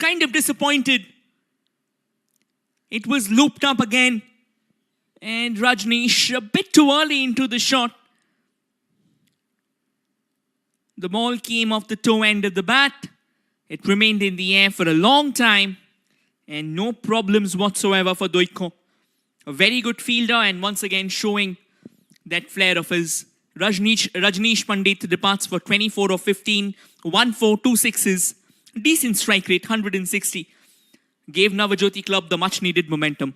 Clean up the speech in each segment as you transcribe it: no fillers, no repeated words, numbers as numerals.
kind of disappointed. It was looped up again. And Rajneesh a bit too early into the shot. The ball came off the toe end of the bat. It remained in the air for a long time. And no problems whatsoever for Doiko. A very good fielder and once again showing that flair of his. Rajneesh Pandit departs for 24 of 15, 1-4, 2 sixes. Decent strike rate, 160. Gave Navajyoti Club the much needed momentum.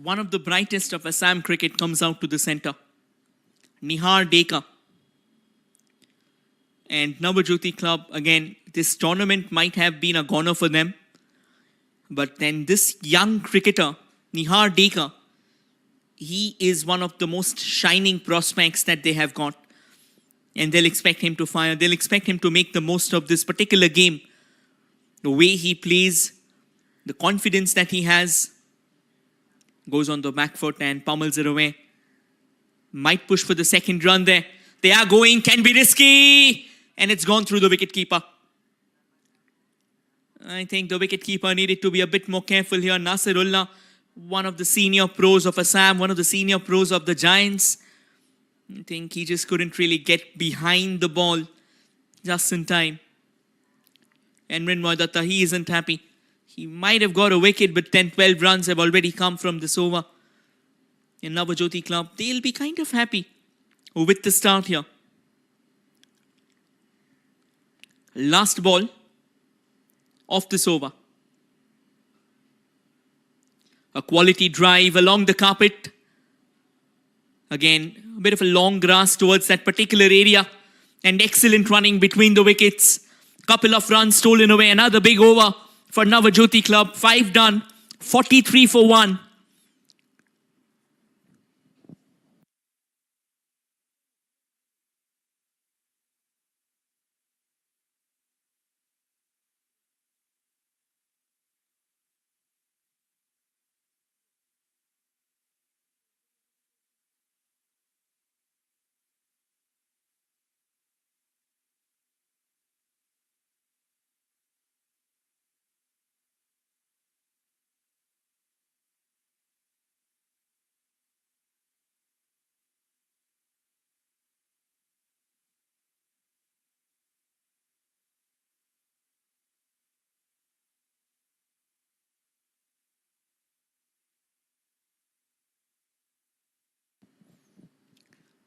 One of the brightest of Assam cricket comes out to the centre. Nihar Deka. And Navajyoti Club, again, this tournament might have been a goner for them. But then this young cricketer, Nihar Deka, he is one of the most shining prospects that they have got. And they'll expect him to fire. They'll expect him to make the most of this particular game. The way he plays, the confidence that he has. Goes on the back foot and pummels it away. Might push for the second run there. They are going, can be risky. And it's gone through the wicketkeeper. I think the wicketkeeper needed to be a bit more careful here. Nasirullah, one of the senior pros of Assam, one of the senior pros of the Giants. I think he just couldn't really get behind the ball just in time. And Mrinmoy Datta, he isn't happy. He might have got a wicket, but 10-12 runs have already come from this over. In Navajyoti Club, they'll be kind of happy with the start here. Last ball of this over. A quality drive along the carpet. Again, a bit of a long grass towards that particular area. And excellent running between the wickets. Couple of runs stolen away. Another big over for Navajyoti Club. 5 done. 43 for 1.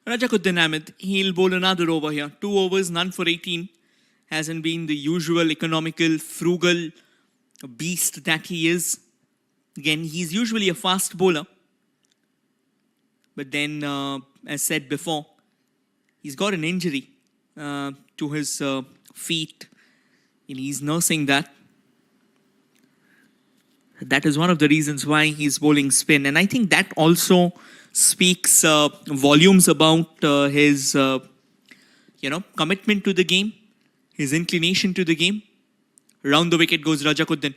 Rajakuddin Ahmed, he'll bowl another over here. 2 overs, none for 18. Hasn't been the usual economical, frugal beast that he is. Again, he's usually a fast bowler. But then, as said before, he's got an injury to his feet. And he's nursing that. That is one of the reasons why he's bowling spin. And I think that also speaks volumes about his, commitment to the game, his inclination to the game. Round the wicket goes Rajakuddin.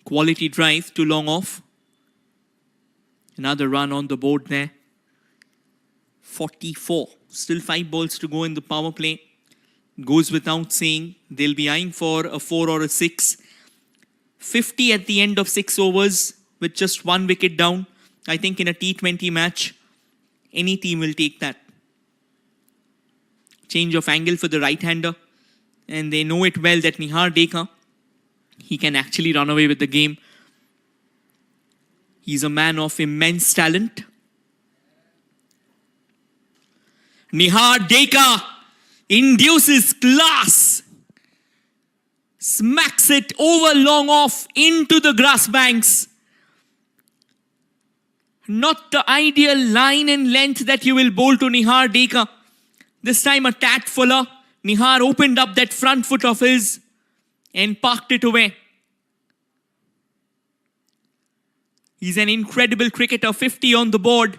Quality drive, too long off. Another run on the board there. 44. Still 5 balls to go in the power play. Goes without saying, they'll be eyeing for a 4 or a 6. 50 at the end of 6 overs with just 1 wicket down. I think in a T20 match, any team will take that. Change of angle for the right-hander. And they know it well that Nihar Deka, he can actually run away with the game. He's a man of immense talent. Nihar Deka induces class. Smacks it over long off into the grass banks. Not the ideal line and length that you will bowl to Nihar Deka. This time a tad fuller. Nihar opened up that front foot of his and parked it away. He's an incredible cricketer, 50 on the board.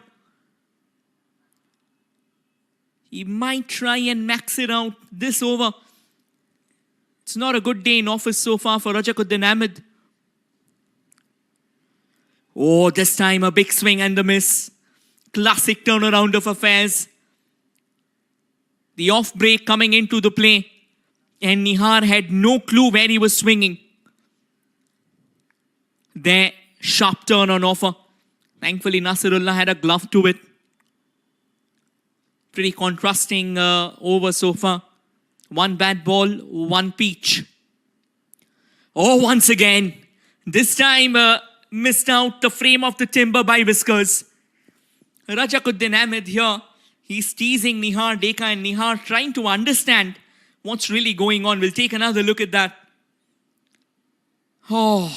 He might try and max it out this over. It's not a good day in office so far for Rajakuddin Ahmed. Oh, this time a big swing and a miss. Classic turnaround of affairs. The off break coming into the play. And Nihar had no clue where he was swinging. There, sharp turn on offer. Thankfully, Nasirullah had a glove to it. Pretty contrasting over so far. One bad ball, one peach. Oh, once again. This time missed out the frame of the timber by Whiskers. Rajakuddin Ahmed here. He's teasing Nihar Deka, and Nihar trying to understand what's really going on. We'll take another look at that. Oh.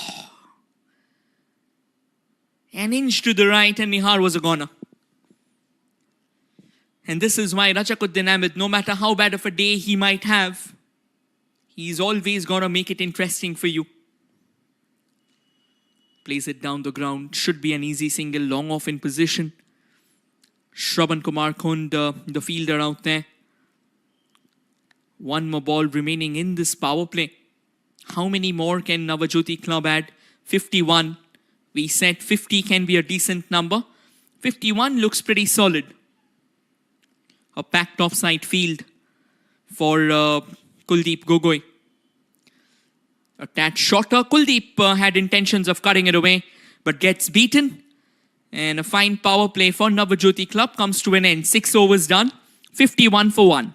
An inch to the right and Nihar was a goner. And this is why Rajakuddin Ahmed, no matter how bad of a day he might have, he's always going to make it interesting for you. Plays it down the ground. Should be an easy single, long off in position. Shravan Kumar Khund, the fielder out there. One more ball remaining in this power play. How many more can Navajyoti Club add? 51. We said 50 can be a decent number. 51 looks pretty solid. A packed offside field for Kuldeep Gogoi. A tad shorter. Kuldeep had intentions of cutting it away, but gets beaten. And a fine power play for Navajyoti Club comes to an end. 6 overs done. 51 for 1.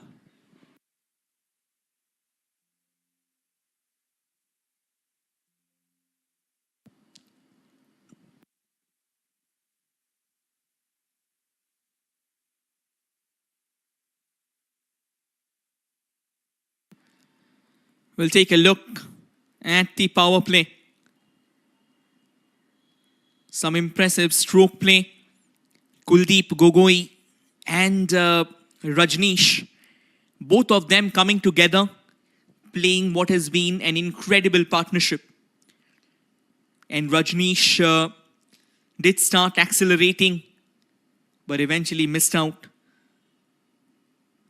We'll take a look at the power play. Some impressive stroke play. Kuldeep Gogoi and Rajneesh, both of them coming together, playing what has been an incredible partnership. And Rajneesh did start accelerating, but eventually missed out.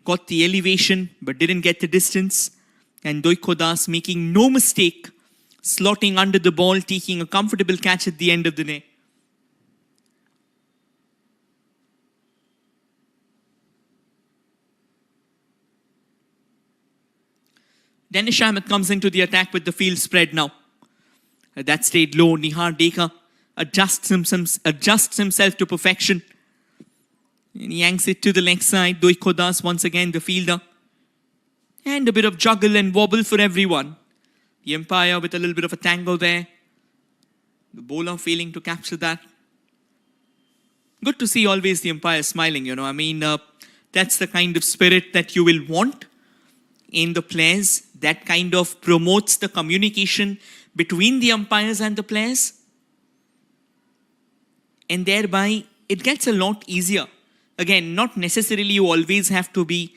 Got the elevation, but didn't get the distance. And Doiko Das making no mistake, slotting under the ball, taking a comfortable catch at the end of the day. Danish Ahmed comes into the attack with the field spread now. That stayed low. Nihar Deka adjusts himself to perfection. And he yanks it to the leg side. Doiko Das once again the fielder. And a bit of juggle and wobble for everyone. The umpire with a little bit of a tango there. The bowler failing to capture that. Good to see always the umpire smiling, you know. I mean, that's the kind of spirit that you will want in the players. That kind of promotes the communication between the umpires and the players. And thereby, it gets a lot easier. Again, not necessarily you always have to be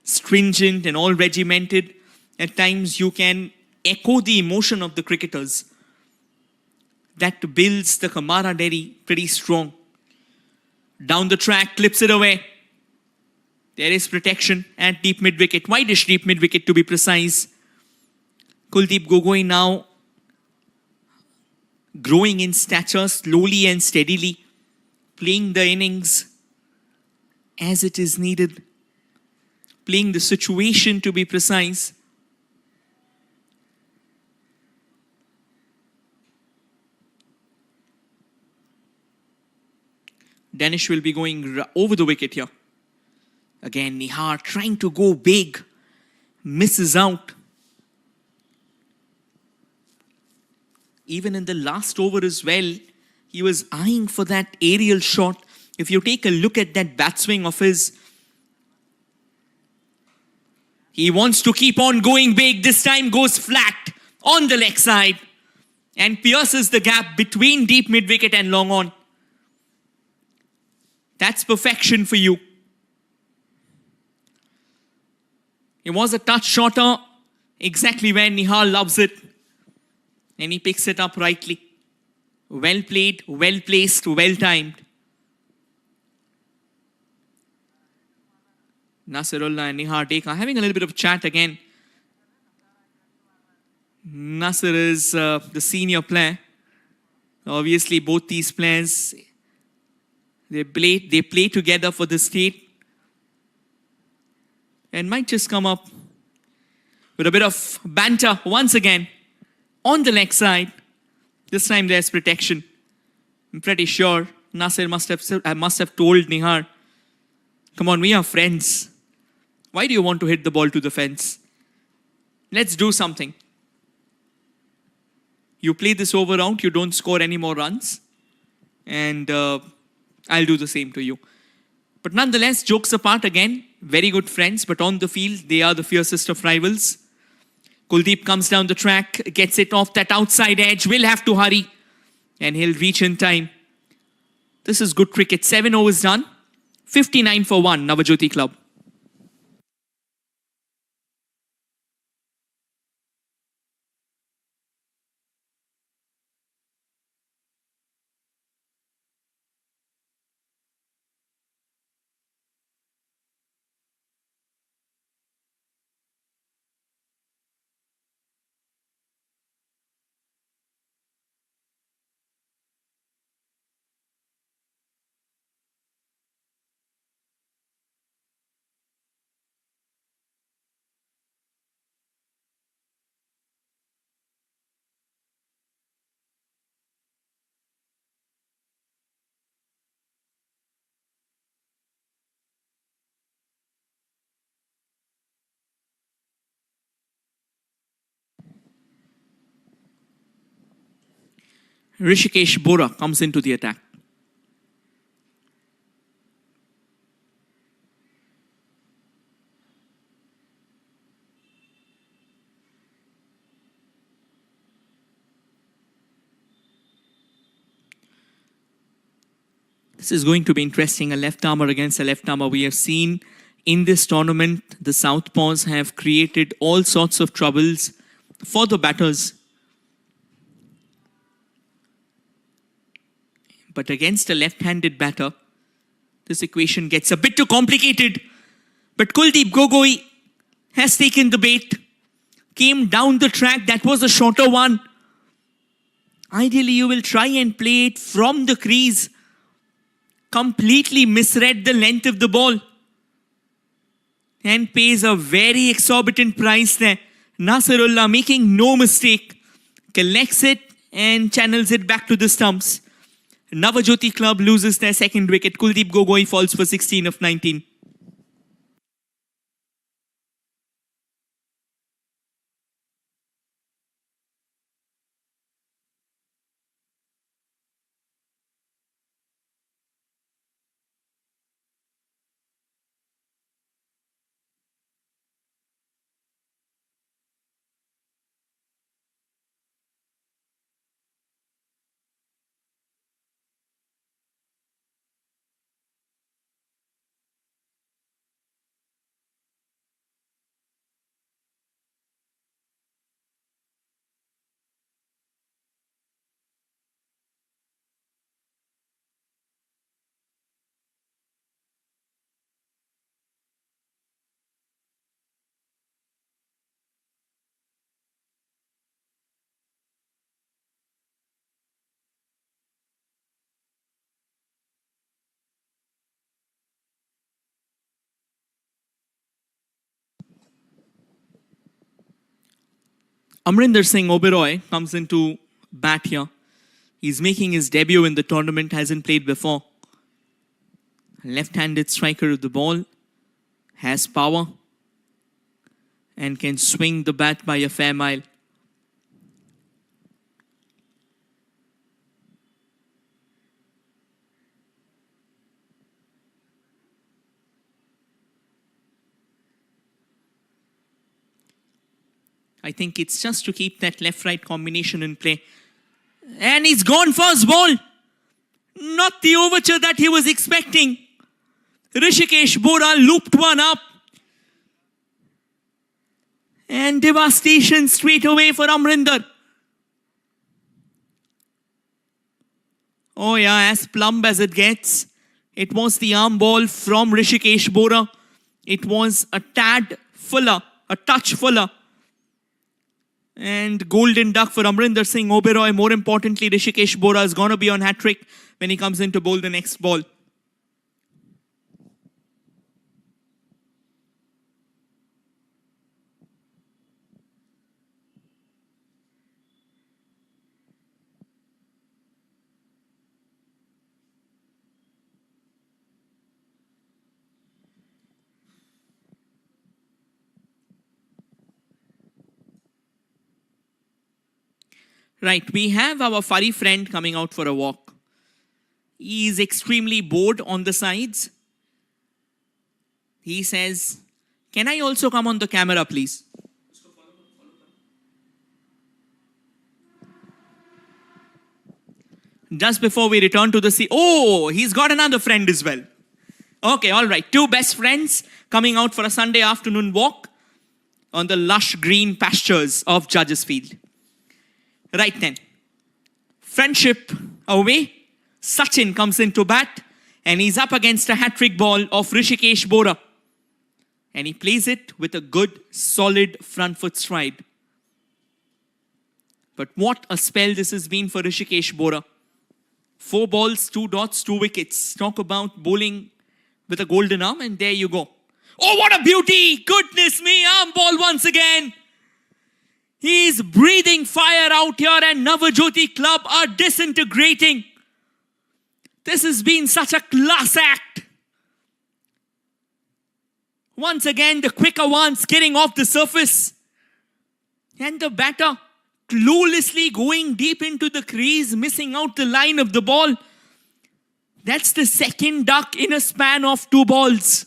stringent and all regimented. At times you can echo the emotion of the cricketers. That builds the camaraderie pretty strong. Down the track, clips it away. There is protection at deep mid-wicket, wideish deep mid-wicket to be precise. Kuldeep Gogoi now growing in stature slowly and steadily, playing the innings as it is needed. Playing the situation to be precise. Danish will be going over the wicket here. Again, Nihar trying to go big. Misses out. Even in the last over as well, he was eyeing for that aerial shot. If you take a look at that bat swing of his, he wants to keep on going big. This time goes flat on the leg side and pierces the gap between deep mid-wicket and long on. That's perfection for you. It was a touch shorter, exactly where Nihar loves it. And he picks it up rightly. Well played, well placed, well timed. Nasirullah and Nihar Dekha having a little bit of chat again. Nasir is the senior player. Obviously, both these players, they play together for the state. And might just come up with a bit of banter once again on the leg side. This time there's protection. I'm pretty sure Nasir must have told Nihar, come on, we are friends. Why do you want to hit the ball to the fence? Let's do something. You play this over round, you don't score any more runs. And I'll do the same to you. But nonetheless, jokes apart again, very good friends, but on the field, they are the fiercest of rivals. Kuldeep comes down the track, gets it off that outside edge, will have to hurry, and he'll reach in time. This is good cricket. 7 overs done, 59 for 1, Navajyoti Club. Rishikesh Bora comes into the attack. This is going to be interesting. A left armour against a left armour. We have seen in this tournament, the Southpaws have created all sorts of troubles for the batters. But against a left-handed batter, this equation gets a bit too complicated. But Kuldeep Gogoi has taken the bait, came down the track. That was a shorter one. Ideally, you will try and play it from the crease. Completely misread the length of the ball. And pays a very exorbitant price there. Nasirullah making no mistake. Collects it and channels it back to the stumps. Navajyoti Club loses their second wicket. Kuldeep Gogoi falls for 16 of 19. Amrinder Singh Oberoi comes into bat here. He's making his debut in the tournament, hasn't played before. Left-handed striker of the ball, has power and can swing the bat by a fair mile. I think it's just to keep that left-right combination in play. And he's gone first ball. Not the overture that he was expecting. Rishikesh Bora looped one up. And devastation straight away for Amrinder. Oh yeah, as plumb as it gets. It was the arm ball from Rishikesh Bora. It was a tad fuller, a touch fuller. And golden duck for Amrinder Singh Oberoi. More importantly, Rishikesh Bora is going to be on hat-trick when he comes in to bowl the next ball. Right, we have our furry friend coming out for a walk. He is extremely bored on the sides. He says, "Can I also come on the camera, please?" Just before we return to the sea. Oh, he's got another friend as well. Okay, all right. Two best friends coming out for a Sunday afternoon walk on the lush green pastures of Judges Field. Right then. Friendship away. Sachin comes into bat and he's up against a hat-trick ball of Rishikesh Bora. And he plays it with a good, solid front foot stride. But what a spell this has been for Rishikesh Bora. 4 balls, 2 dots, 2 wickets. Talk about bowling with a golden arm, and there you go. Oh, what a beauty! Goodness me, arm ball once again. He's breathing fire out here, and Navajoti Club are disintegrating. This has been such a class act. Once again, the quicker ones getting off the surface. And the batter cluelessly going deep into the crease, missing out the line of the ball. That's the second duck in a span of 2 balls.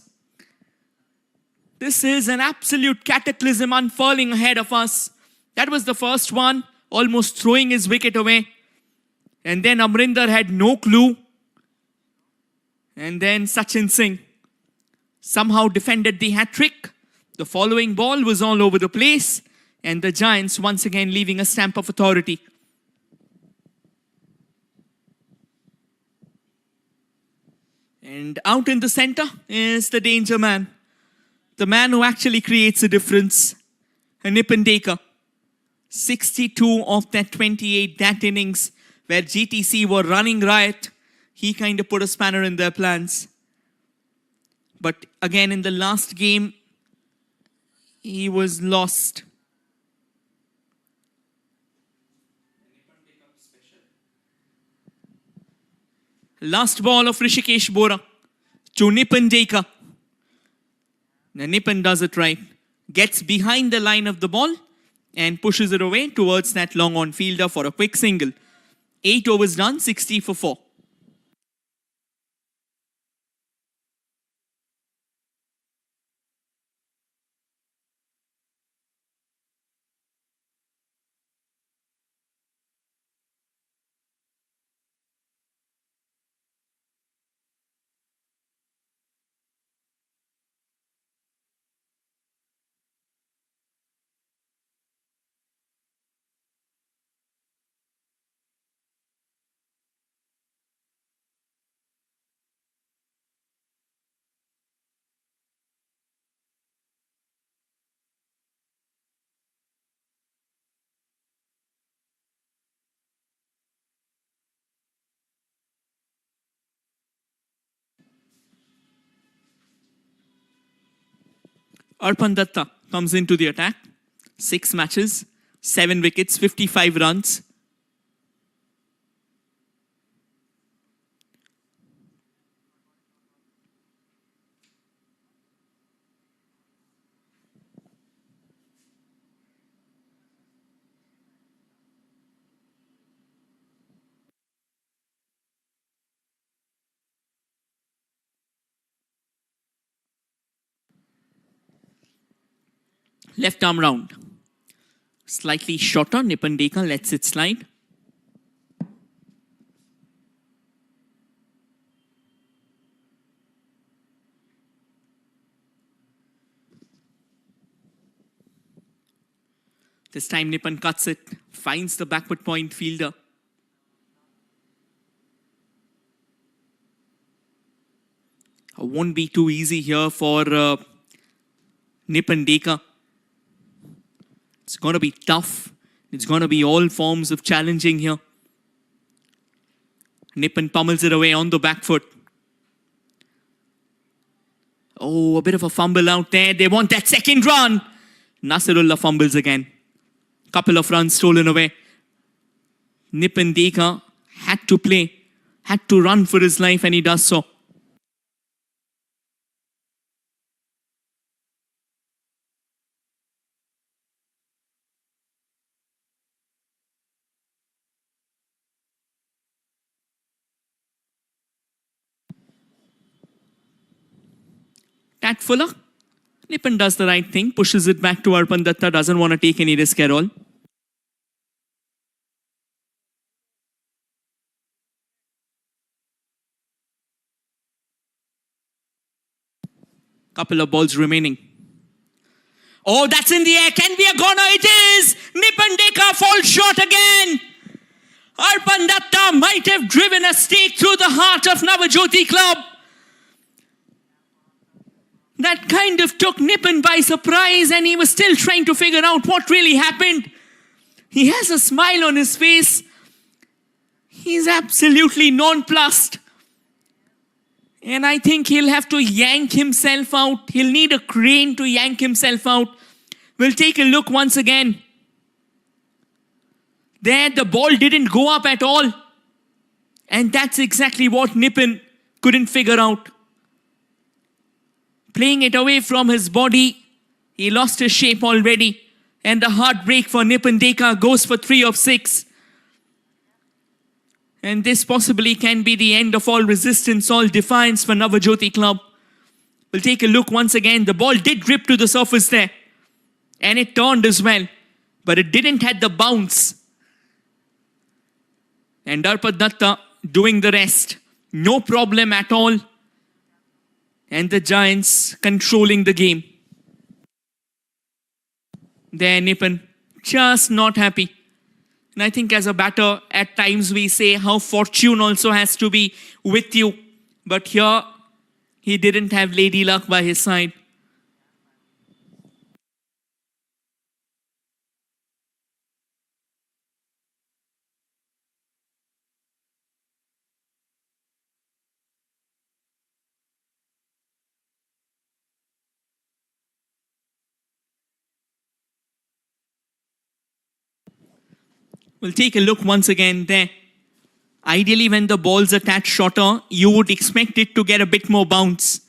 This is an absolute cataclysm unfurling ahead of us. That was the first one, almost throwing his wicket away. And then Amrinder had no clue. And then Sachin Singh somehow defended the hat-trick. The following ball was all over the place. And the Giants once again leaving a stamp of authority. And out in the center is the danger man. The man who actually creates a difference. Nipan Dekar. 62 of that 28, that innings where GTC were running riot. He kind of put a spanner in their plans. But again in the last game, he was lost. Last ball of Rishikesh Bora to Nipan Dekar. Now Nipan does it right. Gets behind the line of the ball and pushes it away towards that long on fielder for a quick single. 8 overs done, 60 for 4. Arpan Datta comes into the attack. 6 matches, 7 wickets, 55 runs. Left arm round. Slightly shorter, Nipan Dekar lets it slide. This time Nippon cuts it, finds the backward point fielder. Won't be too easy here for Nippon Deka. It's going to be tough. It's going to be all forms of challenging here. Nippon pummels it away on the back foot. Oh, a bit of a fumble out there. They want that second run. Nasirullah fumbles again. Couple of runs stolen away. Nippon Deka had to play, had to run for his life, and he does so. Tat Fuller. Nippon does the right thing, pushes it back to Arpan Datta, doesn't want to take any risk at all. Couple of balls remaining. Oh, that's in the air. Can be a goner. It is. Nippon Deka falls short again. Arpan Datta might have driven a stake through the heart of Navajyoti Club. That kind of took Nippon by surprise, and he was still trying to figure out what really happened. He has a smile on his face. He's absolutely nonplussed. And I think he'll have to yank himself out. He'll need a crane to yank himself out. We'll take a look once again. There, the ball didn't go up at all. And that's exactly what Nippon couldn't figure out. Playing it away from his body, he lost his shape already. And the heartbreak for Nippon Deka goes for 3 of 6. And this possibly can be the end of all resistance, all defiance for Navajyoti Club. We'll take a look once again. The ball did drip to the surface there. And it turned as well. But it didn't have the bounce. And Arpan Datta doing the rest. No problem at all. And the Giants controlling the game. There, Nippon just not happy. And I think as a batter, at times we say how fortune also has to be with you. But here, he didn't have lady luck by his side. We'll take a look once again there. Ideally, when the ball's attached shorter, you would expect it to get a bit more bounce.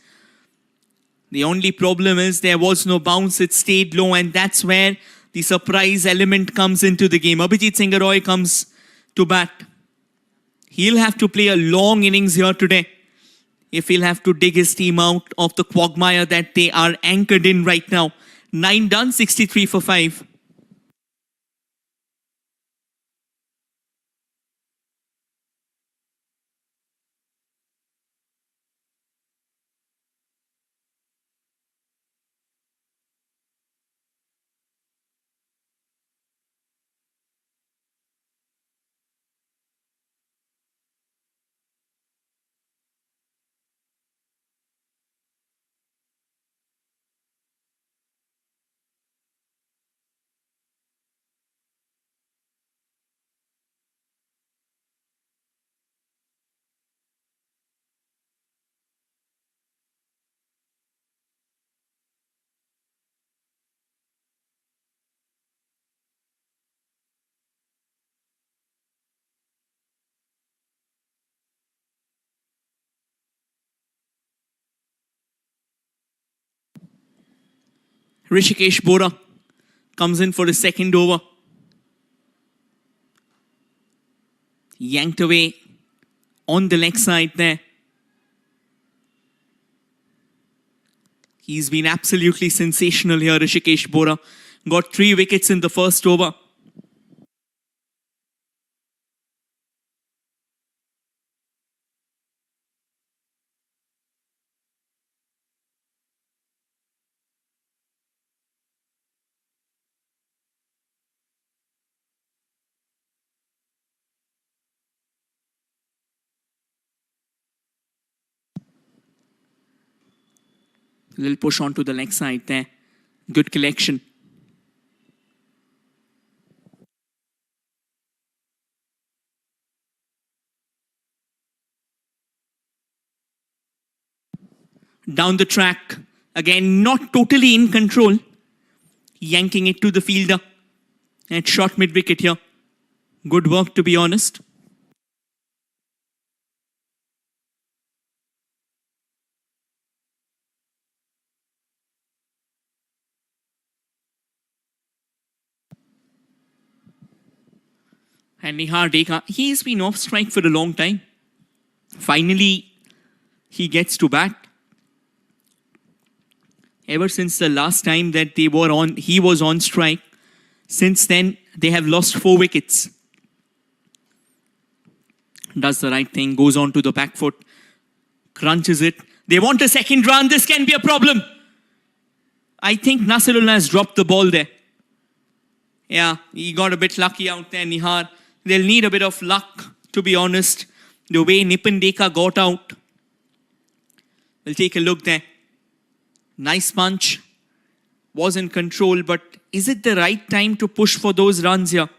The only problem is there was no bounce, it stayed low, and that's where the surprise element comes into the game. Abhijit Singaroy comes to bat. He'll have to play a long innings here today if he'll have to dig his team out of the quagmire that they are anchored in right now. 9 done, 63 for 5. Rishikesh Bora comes in for his second over. Yanked away on the leg side there. He's been absolutely sensational here, Rishikesh Bora. Got 3 wickets in the first over. A little push onto the leg side there. Good collection. Down the track. Again, not totally in control. Yanking it to the fielder. And shot mid-wicket here. Good work, to be honest. And Nihar Dekha, he's been off strike for a long time. Finally, he gets to bat. Ever since the last time that he was on strike, since then they have lost 4 wickets. Does the right thing, goes on to the back foot, crunches it. They want a second run. This can be a problem. I think Nasirullah has dropped the ball there. Yeah, he got a bit lucky out there, Nihar. They'll need a bit of luck, to be honest. The way Nipan Dekha got out. We'll take a look there. Nice punch. Was in control, but is it the right time to push for those runs here?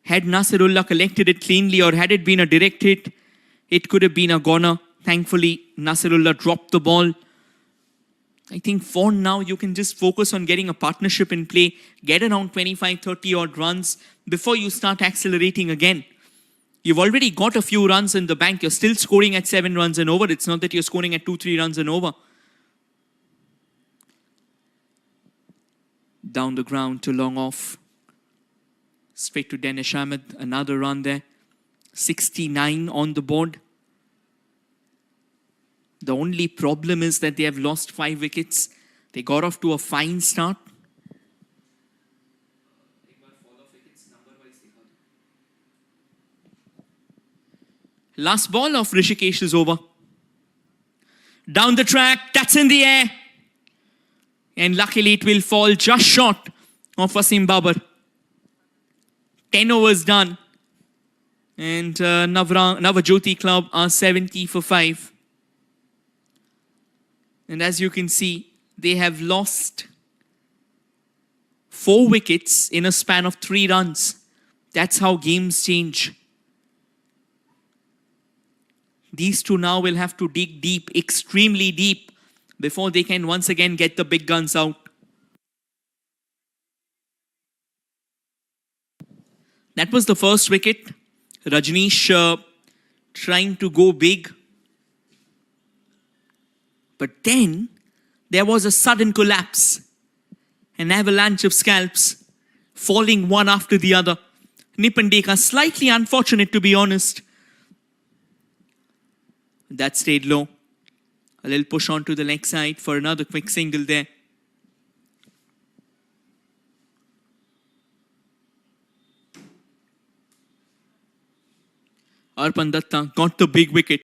Had Nasirullah collected it cleanly, or had it been a direct hit, it could have been a goner. Thankfully, Nasirullah dropped the ball. I think for now, you can just focus on getting a partnership in play, get around 25-30 odd runs before you start accelerating again. You've already got a few runs in the bank. You're still scoring at 7 runs and over. It's not that you're scoring at 2-3 runs and over. Down the ground to long off. Straight to Danish Ahmed. Another run there. 69 on the board. The only problem is that they have lost 5 wickets. They got off to a fine start. Last ball of Rishikesh is over. Down the track, that's in the air. And luckily it will fall just short of Wasim Babar. 10 overs done. And Navajyoti Club are 70 for 5. And as you can see, they have lost 4 wickets in a span of 3 runs. That's how games change. These two now will have to dig deep, extremely deep, before they can once again get the big guns out. That was the first wicket. Rajneesh trying to go big. But then there was a sudden collapse. An avalanche of scalps falling one after the other. Nipan Dekha, slightly unfortunate to be honest. That stayed low. A little push onto the leg side for another quick single there. Arpan Datta got the big wicket.